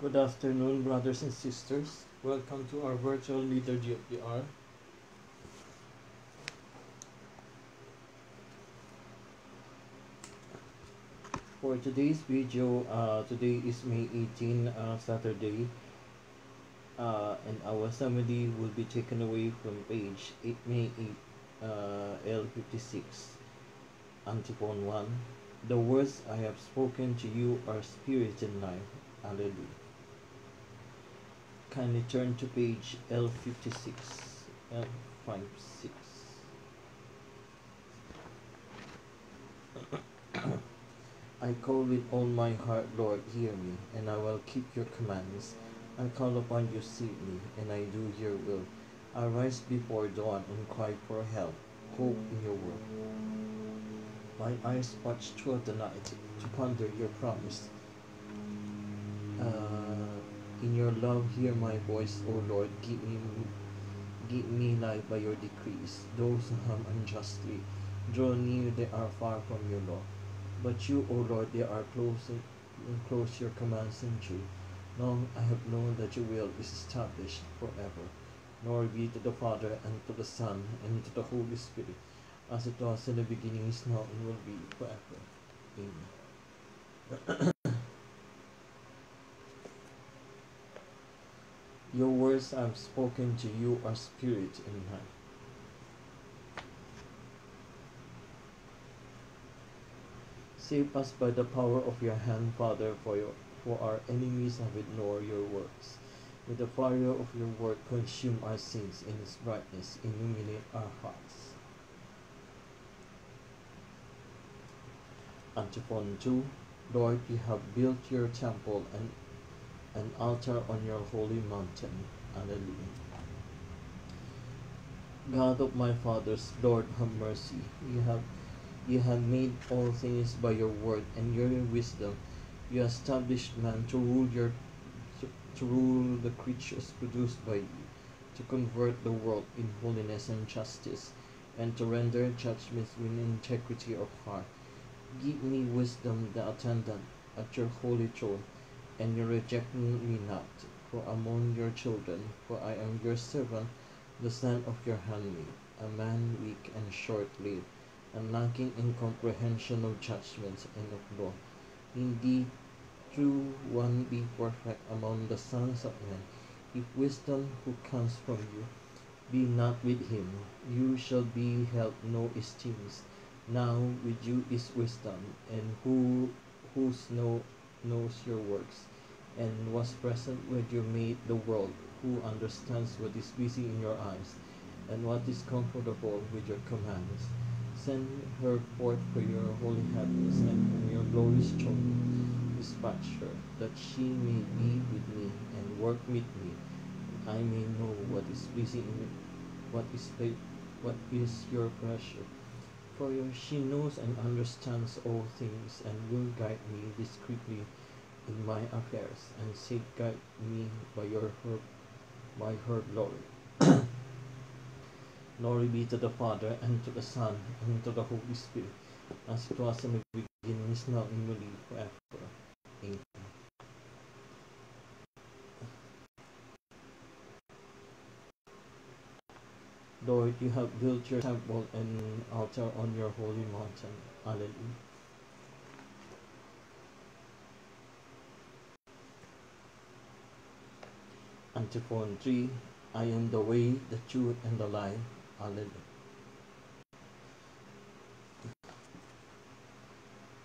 Good afternoon, brothers and sisters. Welcome to our virtual liturgy of the hour. For today's video, today is May 18, Saturday, and our summary will be taken away from page 8, May 8, L56, Antiphon 1. The words I have spoken to you are spirit and life. Alleluia. Kindly turn to page L56, L56. I call with all my heart, Lord, hear me, and I will keep your commands. I call upon you, save me, and I do your will. I rise before dawn and cry for help, hope in your word. My eyes watch throughout the night to ponder your promise. In your love, hear my voice, O Lord, give me life by your decrees. Those who harm unjustly, draw near, they are far from your law. But you, O Lord, they are close your commands and truth. Long I have known that your will is established forever. Glory be to the Father, and to the Son, and to the Holy Spirit, as it was in the beginning, is now, and will be forever. Amen. Your words I have spoken to you are spirit and life. Save us by the power of your hand, Father, for our enemies have ignored your works. May the fire of your word consume our sins, in its brightness illuminate our hearts. Antiphon 2. Lord, you have built your temple and an altar on your holy mountain. Alleluia. God of my fathers, Lord, have mercy. You have made all things by your word, and your wisdom you established man to rule the creatures produced by you, to convert the world in holiness and justice, and to render judgments with integrity of heart. Give me wisdom, the attendant at your holy throne, and you reject me not, for among your children, for I am your servant, the son of your handmaid, a man weak and short-lived, and lacking in comprehension of judgments and of law. Indeed, true one be perfect among the sons of men. If wisdom who comes from you be not with him, you shall be held no esteems. Now with you is wisdom, and knows your works, and was present when you made the world, who understands what is busy in your eyes, and what is comfortable with your commands. Send her forth for your holy heavens, and from your glorious throne dispatch her, that she may be with me and work with me, and I may know what is pleasing in what is your pleasure. For she knows and understands all things, and will guide me discreetly in my affairs, and safeguard me by her glory. Glory be to the Father, and to the Son, and to the Holy Spirit, as it was in the beginning, is now, and will be forever. Amen. Lord, you have built your temple and altar on your holy mountain. Alleluia. Antiphon 3. I am the way, the truth, and the life. Alleluia.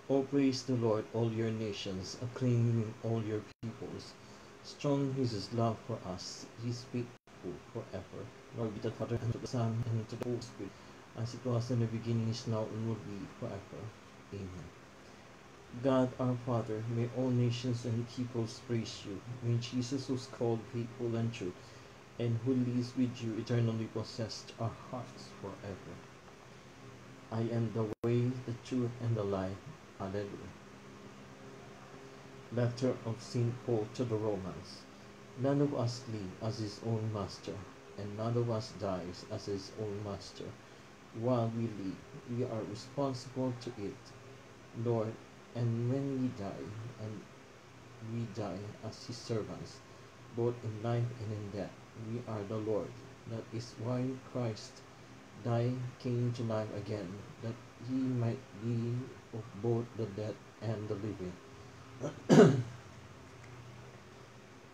O praise the Lord, all your nations, acclaim him, all your peoples. Strong is his love for us, he is faithful forever. Lord be to the Father, and to the Son, and to the Holy Spirit, as it was in the beginning, is now, and will be forever. Amen. God our Father, may all nations and peoples praise you. May Jesus, who is called faithful and true, and who lives with you eternally, possess our hearts forever. I am the way, the truth, and the life. Alleluia. Letter of St. Paul to the Romans. None of us live as his own master, and none of us dies as his own master. While we live, we are responsible to it, Lord, and when we die, we die as his servants, both in life and in death. We are the Lord. That is why Christ died, came to life again, that he might be of both the dead and the living.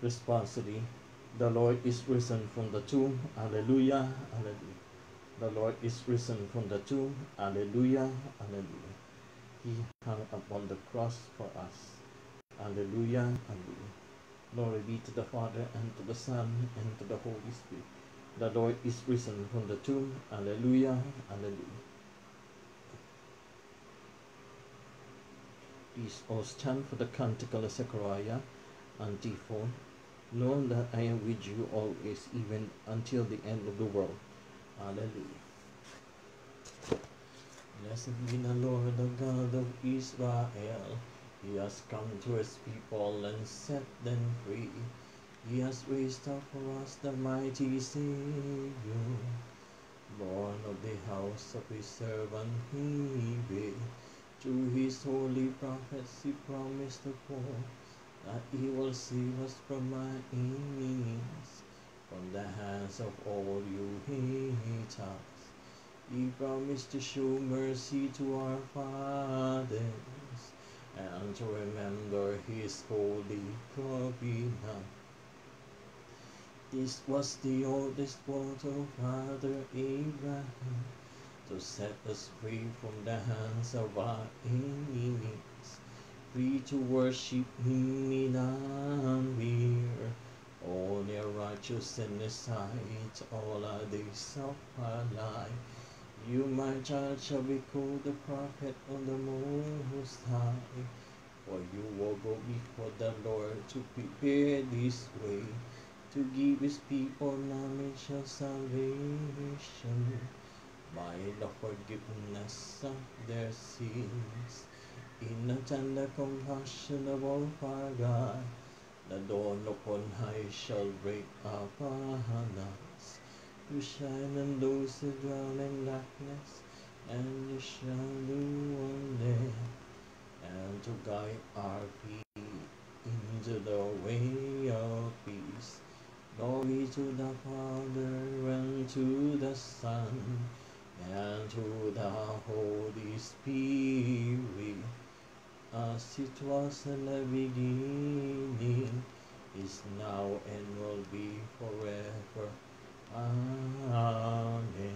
Responsibly, the Lord is risen from the tomb. Alleluia, alleluia. The Lord is risen from the tomb. Alleluia, alleluia. He hung upon the cross for us. Alleluia, alleluia. Glory be to the Father, and to the Son, and to the Holy Spirit. The Lord is risen from the tomb. Alleluia, alleluia. Please all stand for the Canticle of Zechariah, antiphon. Know that I am with you always, even until the end of the world. Alleluia. Blessed be the Lord, the God of Israel. He has come to his people and set them free. He has raised up for us the mighty Savior, born of the house of his servant David. Through his holy prophets he promised the poor that he will save us from our enemies, from the hands of all you haters. He promised to show mercy to our fathers and to remember his holy covenant. This was the oldest vote of Father Abraham, to set us free from the hands of our enemies, free to worship him in unwear, only righteous in his sight all our days of our life. You, my child, shall be called the prophet of the Most High, for you will go before the Lord to prepare this way, to give his people knowledge of salvation by the forgiveness of their sins. In the tender compassion of all our God, the dawn upon high shall break upon us, to shine on those who dwell in darkness and the shadow of death, and to guide our feet into the way of peace. Glory to the Father, and to the Son, and to the Holy Spirit, as it was in the beginning, is now, and will be forever. Amen.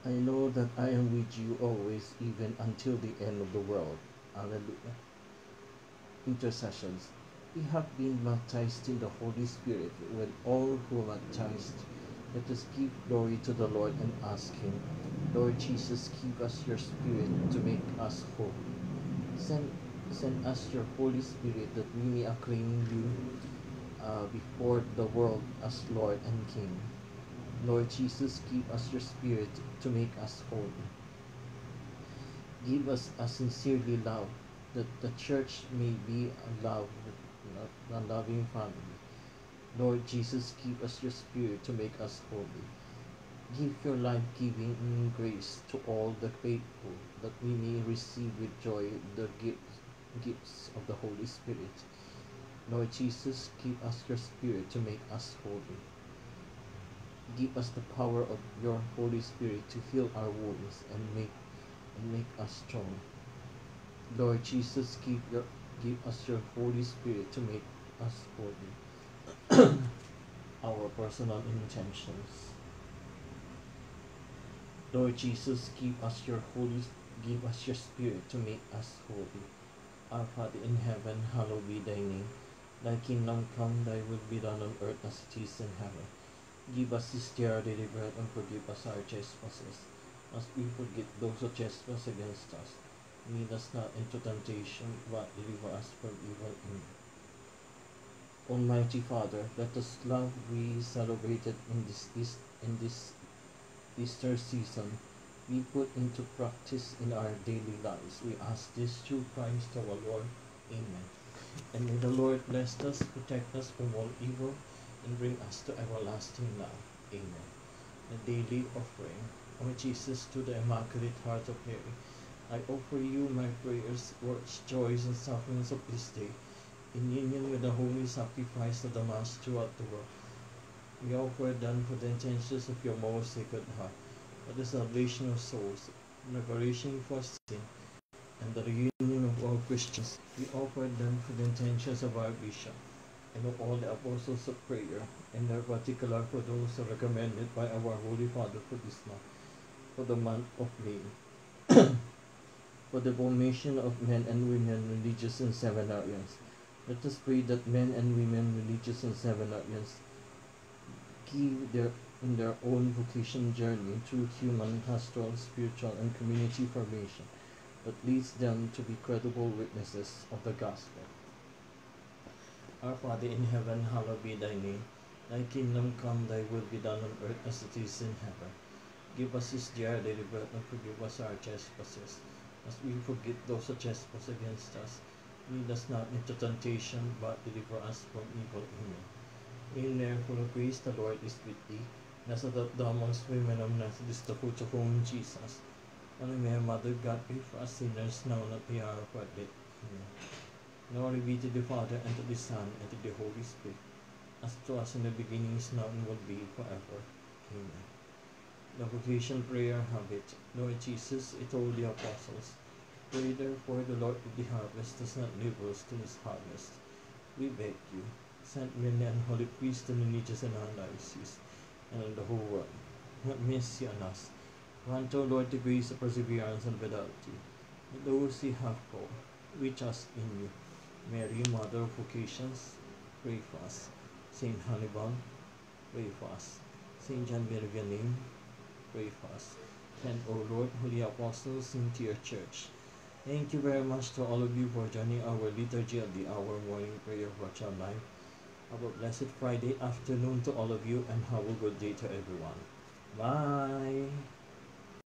I know that I am with you always, even until the end of the world. Alleluia. Intercessions. We have been baptized in the Holy Spirit. With all who are baptized, let us give glory to the Lord and ask him, Lord Jesus, give us your Spirit to make us whole. Send us your Holy Spirit, that we may acclaim you before the world as Lord and King. Lord Jesus, give us your Spirit to make us holy. Give us a sincerely love, that the church may be a loving family. Lord Jesus, give us your Spirit to make us holy. Give your life-giving grace to all the faithful, that we may receive with joy the gifts of the Holy Spirit. Lord Jesus, give us your Spirit to make us holy. Give us the power of your Holy Spirit to heal our wounds and make us strong. Lord Jesus, give us your Holy Spirit to make us holy. Our personal intentions. Lord Jesus, give us your Spirit to make us holy. Our Father in heaven, hallowed be thy name. Thy kingdom come, thy will be done on earth as it is in heaven. Give us this day our daily bread, and forgive us our trespasses, as we forgive those who trespass against us. Lead us not into temptation, but deliver us from evil. Amen. Almighty Father, let us love we celebrated in this Easter season we put into practice in our daily lives. We ask this through Christ our Lord. Amen. And may the Lord bless us, protect us from all evil, and bring us to everlasting life. Amen. The daily offering. O Jesus, to the Immaculate Heart of Mary, I offer you my prayers, works, joys, and sufferings of this day, in union with the holy sacrifice of the Mass throughout the world. We offer them for the intentions of your most sacred heart, for the salvation of souls, reparation for sin, and the reunion of all Christians. We offer them for the intentions of our bishop, and of all the apostles of prayer, and in particular for those recommended by our Holy Father for this month, for the month of May, for the formation of men and women religious and seminarians. Let us pray that men and women religious and seminarians give in their own vocation journey through human, pastoral, spiritual, and community formation that leads them to be credible witnesses of the gospel. Our Father in heaven, hallowed be thy name. Thy kingdom come, thy will be done on earth as it is in heaven. Give us this day our daily bread, and forgive us our trespasses, as we forgive those who trespass against us. Lead us not into temptation, but deliver us from evil. Amen. Hail Mary, full of grace, the Lord is with thee. Blessed art thou amongst women, and blessed is the fruit of whom Jesus. Holy Mary, Mother of God, pray for us sinners, now and at the hour of our death. Amen. Glory be to the Father, and to the Son, and to the Holy Spirit, as it was in the beginning, is now, and will be forever. Amen. The vocation prayer habit. Lord Jesus, it told the apostles, pray therefore the Lord of the harvest does not leave us to his harvest. We beg you, send men and holy priests and religious in our diocese, and in the whole world. Have mercy on us. Grant, O Lord, the grace of perseverance and fidelity, that those who have called, we trust in you. Mary, Mother of Vocations, pray for us. Saint Hannibal, pray for us. Saint John Vianney, pray for us. And, O Lord, Holy Apostles, into your church. Thank you very much to all of you for joining our liturgy of the hour morning prayer watch online. Have a blessed Friday afternoon to all of you, and have a good day to everyone. Bye.